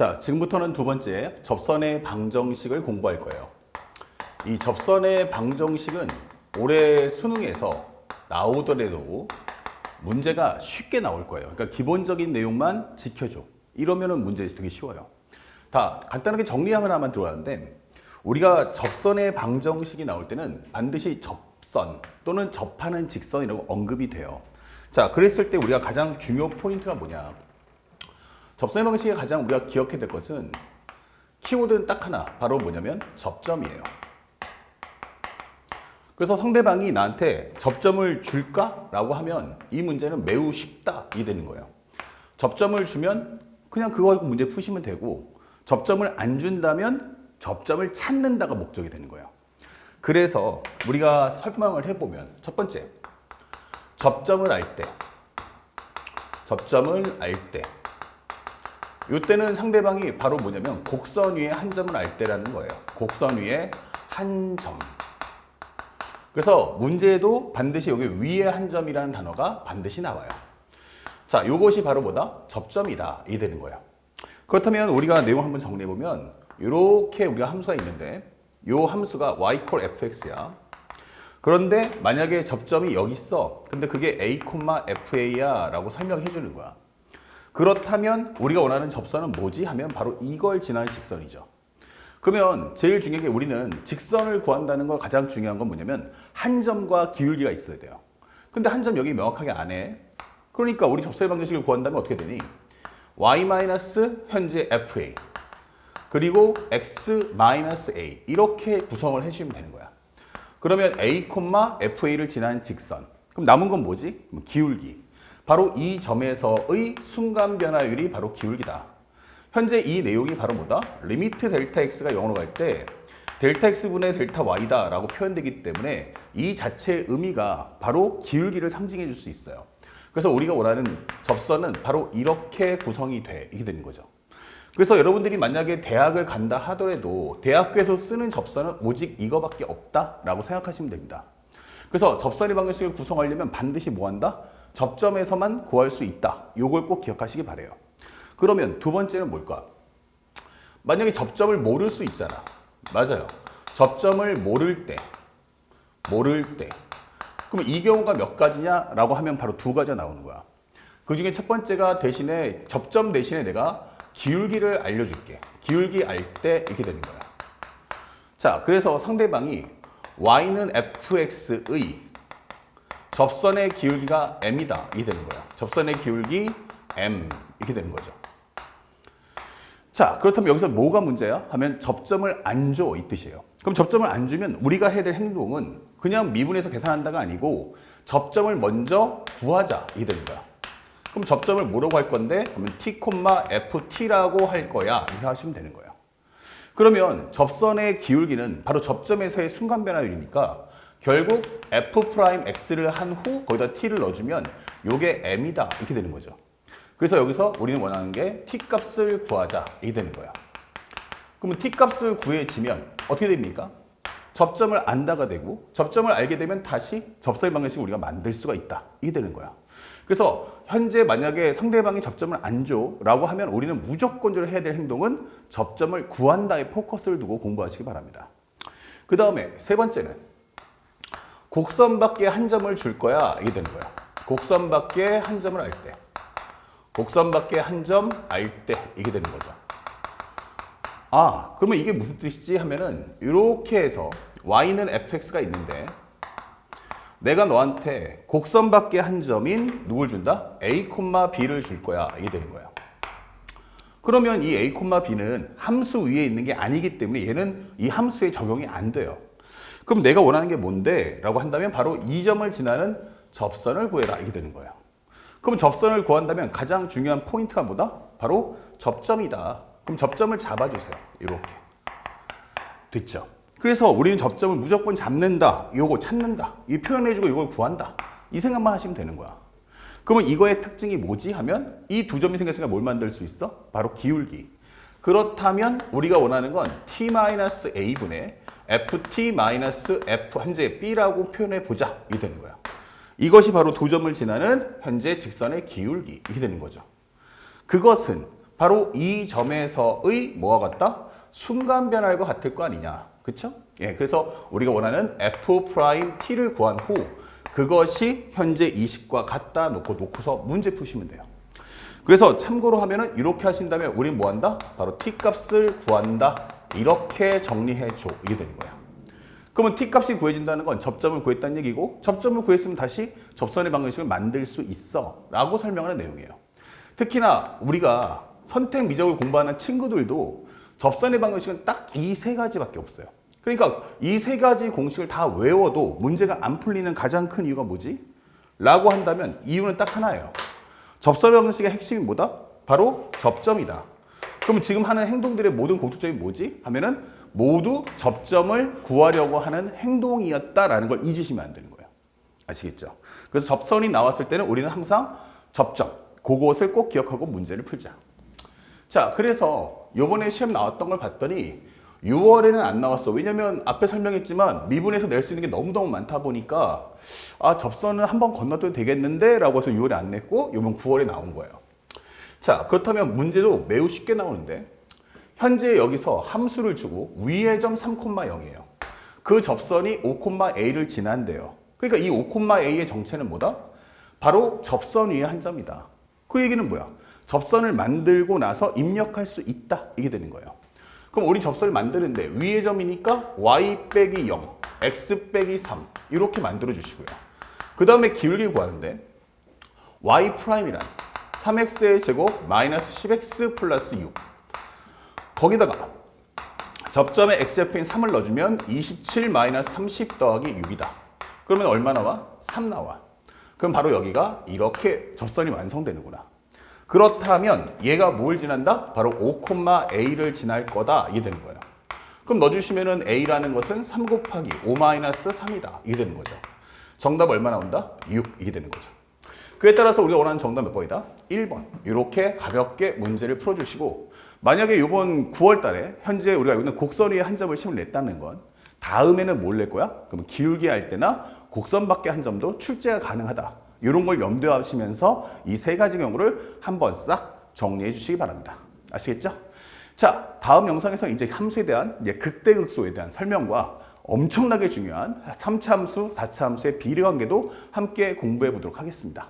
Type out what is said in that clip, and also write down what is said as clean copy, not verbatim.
자, 지금부터는 두 번째 접선의 방정식을 공부할 거예요. 이 접선의 방정식은 올해 수능에서 나오더라도 문제가 쉽게 나올 거예요. 그러니까 기본적인 내용만 지켜줘. 이러면은 문제 되게 쉬워요. 다 간단하게 정리 하나만 들어가는데 우리가 접선의 방정식이 나올 때는 반드시 접선 또는 접하는 직선이라고 언급이 돼요. 자, 그랬을 때 우리가 가장 중요 포인트가 뭐냐? 접선의 방식에 가장 우리가 기억해야 될 것은 키워드는 딱 하나, 바로 뭐냐면 접점이에요. 그래서 상대방이 나한테 접점을 줄까? 라고 하면 이 문제는 매우 쉽다 이 되는 거예요. 접점을 주면 그냥 그거 가지고 문제 푸시면 되고, 접점을 안 준다면 접점을 찾는다가 목적이 되는 거예요. 그래서 우리가 설명을 해보면 첫 번째, 접점을 알 때 이때는 상대방이 바로 뭐냐면 곡선 위에 한 점을 알 때라는 거예요. 곡선 위에 한 점. 그래서 문제에도 반드시 여기 위에 한 점이라는 단어가 반드시 나와요. 자, 이것이 바로 뭐다? 접점이다. 이 되는 거예요. 그렇다면 우리가 내용 한번 정리해보면 이렇게 우리가 함수가 있는데 이 함수가 y 콜 fx야. 그런데 만약에 접점이 여기 있어. 근데 그게 a, fa야 라고 설명해 주는 거야. 그렇다면 우리가 원하는 접선은 뭐지? 하면 바로 이걸 지나는 직선이죠. 그러면 제일 중요한 게 우리는 직선을 구한다는 거 가장 중요한 건 뭐냐면 한 점과 기울기가 있어야 돼요. 근데 한 점 여기 명확하게 안 해. 그러니까 우리 접선의 방정식을 구한다면 어떻게 되니? y 현재 fa 그리고 x a 이렇게 구성을 해주시면 되는 거야. 그러면 a, fa를 지난 직선. 그럼 남은 건 뭐지? 기울기. 바로 이 점에서의 순간 변화율이 바로 기울기다. 현재 이 내용이 바로 뭐다? 리미트 델타 x가 0으로 갈 때 델타 x분의 델타 y다 라고 표현되기 때문에 이 자체의 의미가 바로 기울기를 상징해 줄 수 있어요. 그래서 우리가 원하는 접선은 바로 이렇게 구성이 돼. 이게 되는 거죠. 그래서 여러분들이 만약에 대학을 간다 하더라도 대학교에서 쓰는 접선은 오직 이거밖에 없다라고 생각하시면 됩니다. 그래서 접선의 방정식을 구성하려면 반드시 뭐 한다? 접점에서만 구할 수 있다. 이걸 꼭 기억하시기 바라요. 그러면 두 번째는 뭘까? 만약에 접점을 모를 수 있잖아. 맞아요. 접점을 모를 때. 그럼 이 경우가 몇 가지냐라고 하면 바로 두 가지가 나오는 거야. 그 중에 첫 번째가 대신에 접점 대신에 내가 기울기를 알려줄게. 기울기 알 때 이렇게 되는 거야. 자, 그래서 상대방이 y는 fx의 접선의 기울기가 m이다. 이게 되는 거야. 접선의 기울기 m 이렇게 되는 거죠. 자, 그렇다면 여기서 뭐가 문제야? 하면 접점을 안 줘 이 뜻이에요. 그럼 접점을 안 주면 우리가 해야 될 행동은 그냥 미분해서 계산한다가 아니고 접점을 먼저 구하자 이게 되는 거야. 그럼 접점을 뭐라고 할 건데? 그러면 t, ft라고 할 거야. 이렇게 하시면 되는 거예요. 그러면 접선의 기울기는 바로 접점에서의 순간 변화율이니까 결국 f'x를 한 후 거기다 t를 넣어주면 이게 m이다. 이렇게 되는 거죠. 그래서 여기서 우리는 원하는 게 t 값을 구하자. 이게 되는 거야. 그러면 t 값을 구해지면 어떻게 됩니까? 접점을 안다가 되고 접점을 알게 되면 다시 접선의 방정식을 우리가 만들 수가 있다. 이게 되는 거야. 그래서 현재 만약에 상대방이 접점을 안 줘 라고 하면 우리는 무조건적으로 해야 될 행동은 접점을 구한다에 포커스를 두고 공부하시기 바랍니다. 그 다음에 세 번째는 곡선 밖에 한 점을 줄 거야. 이게 되는 거야. 곡선 밖에 한 점을 알 때. 곡선 밖에 한 점 알 때 이게 되는 거죠. 아, 그러면 이게 무슨 뜻이지 하면은 이렇게 해서 y는 fx가 있는데 내가 너한테 곡선 밖에 한 점인 누굴 준다? a, b를 줄 거야. 이게 되는 거예요. 그러면 이 a, b는 함수 위에 있는 게 아니기 때문에 얘는 이 함수에 적용이 안 돼요. 그럼 내가 원하는 게 뭔데? 라고 한다면 바로 이 점을 지나는 접선을 구해라. 이게 되는 거예요. 그럼 접선을 구한다면 가장 중요한 포인트가 뭐다? 바로 접점이다. 그럼 접점을 잡아주세요. 이렇게. 됐죠? 그래서 우리는 접점을 무조건 잡는다. 요거 찾는다. 이 표현해주고 이걸 구한다. 이 생각만 하시면 되는 거야. 그러면 이거의 특징이 뭐지? 하면 이 두 점이 생겼으니까 뭘 만들 수 있어? 바로 기울기. 그렇다면 우리가 원하는 건 t-a분의 ft-f 현재 b라고 표현해 보자. 이게 되는 거야. 이것이 바로 두 점을 지나는 현재 직선의 기울기. 이렇게 되는 거죠. 그것은 바로 이 점에서의 뭐와 같다? 순간 변화과 같을 거 아니냐. 그쵸? 예, 그래서 우리가 원하는 f't를 구한 후 그것이 현재 이 식과 같다 놓고서 문제 푸시면 돼요. 그래서 참고로 하면은 이렇게 하신다면 우린 뭐 한다? 바로 t 값을 구한다. 이렇게 정리해 줘. 이게 되는 거야. 그러면 t 값이 구해진다는 건 접점을 구했다는 얘기고 접점을 구했으면 다시 접선의 방정식을 만들 수 있어 라고 설명하는 내용이에요. 특히나 우리가 선택 미적을 공부하는 친구들도 접선의 방정식은 딱 이 세 가지밖에 없어요. 그러니까 이 세 가지 공식을 다 외워도 문제가 안 풀리는 가장 큰 이유가 뭐지? 라고 한다면 이유는 딱 하나예요. 접선의 방정식의 핵심이 뭐다? 바로 접점이다. 그러면 지금 하는 행동들의 모든 공통점이 뭐지? 하면은 모두 접점을 구하려고 하는 행동이었다라는 걸 잊으시면 안 되는 거예요. 아시겠죠? 그래서 접선이 나왔을 때는 우리는 항상 접점, 그것을 꼭 기억하고 문제를 풀자. 자, 그래서 요번에 시험 나왔던 걸 봤더니 6월에는 안 나왔어. 왜냐면 앞에 설명했지만 미분에서 낼 수 있는 게 너무너무 많다 보니까 아, 접선은 한번 건너도 되겠는데 라고 해서 6월에 안 냈고 요번 9월에 나온 거예요. 자, 그렇다면 문제도 매우 쉽게 나오는데 현재 여기서 함수를 주고 위의 점 3,0이에요. 그 접선이 5,a를 지난대요. 그러니까 이 5,a의 정체는 뭐다? 바로 접선 위의 한 점이다. 그 얘기는 뭐야? 접선을 만들고 나서 입력할 수 있다. 이게 되는 거예요. 그럼 우리 접선을 만드는데 위의 점이니까 y 빼기 0, x 빼기 3 이렇게 만들어 주시고요. 그 다음에 기울기를 구하는데 y 프라임이란 3x의 제곱 마이너스 10x 플러스 6 거기다가 접점에 x좌표인 3을 넣어주면 27 마이너스 30 더하기 6이다. 그러면 얼마 나와? 3 나와. 그럼 바로 여기가 이렇게 접선이 완성되는구나. 그렇다면 얘가 뭘 지난다? 바로 5,a를 지날 거다. 이게 되는 거예요. 그럼 넣어주시면은 a라는 것은 3 곱하기 5 마이너스 3이다. 이게 되는 거죠. 정답 얼마 나온다? 6. 이게 되는 거죠. 그에 따라서 우리가 원하는 정답 몇 번이다? 1번. 이렇게 가볍게 문제를 풀어주시고 만약에 이번 9월 달에 현재 우리가 알고 있는 곡선 위에 한 점을 시험을 냈다는 건 다음에는 뭘 낼 거야? 그러면 기울기 할 때나 곡선 밖에 한 점도 출제가 가능하다. 이런 걸 염두에 하시면서 이 세 가지 경우를 한번 싹 정리해 주시기 바랍니다. 아시겠죠? 자, 다음 영상에서는 이제 함수에 대한 극대극소에 대한 설명과 엄청나게 중요한 3차 함수, 4차 함수의 비례 관계도 함께 공부해 보도록 하겠습니다.